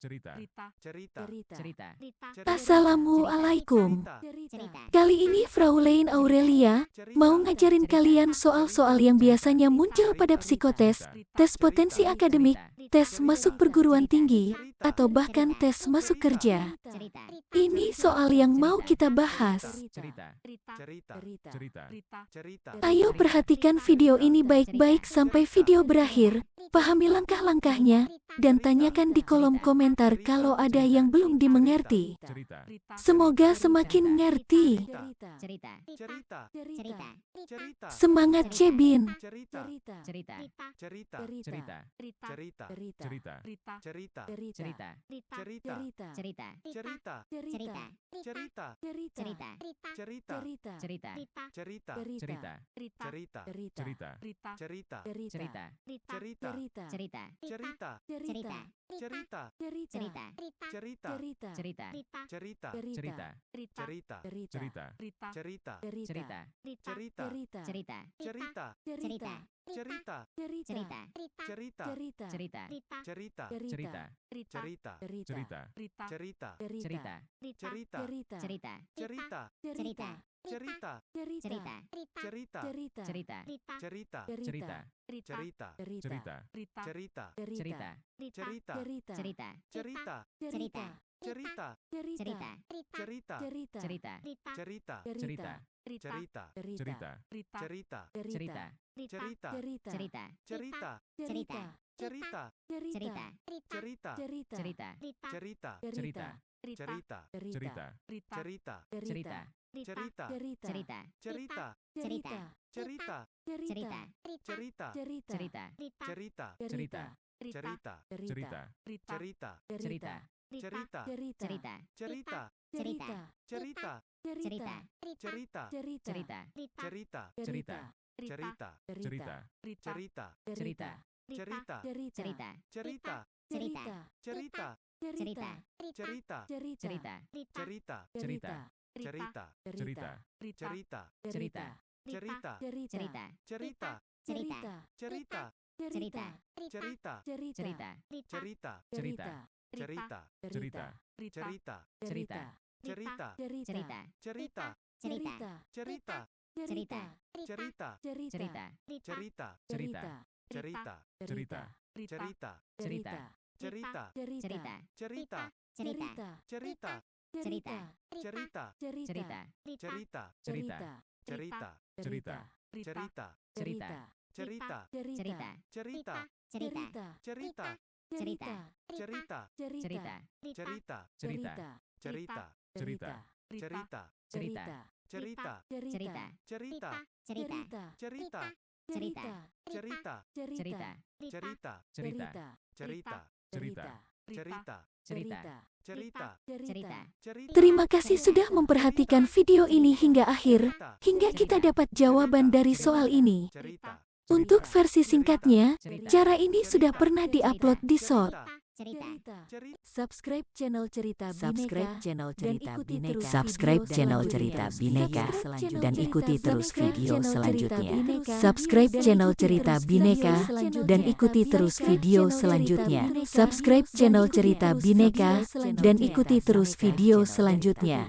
Cerita. Assalamualaikum. Kali ini Fraulein Aurelia mau ngajarin kalian soal-soal yang biasanya muncul pada psikotes, tes potensi akademik, tes masuk perguruan tinggi, atau bahkan tes masuk kerja. Ini soal yang mau kita bahas. Ayo perhatikan video ini baik-baik sampai video berakhir, pahami langkah-langkahnya, dan tanyakan di kolom komentar kalau ada yang belum dimengerti. Semoga semakin ngerti. Semangat Cebin. Terima kasih sudah memperhatikan video ini hingga akhir, hingga kita dapat jawaban dari soal ini. Untuk versi singkatnya, cara ini sudah pernah diupload di SOT. Subscribe channel Cerita Bineka dan ikuti terus video selanjutnya. Subscribe channel Cerita Bineka dan ikuti terus video selanjutnya. Subscribe channel Cerita Bineka dan ikuti terus video selanjutnya.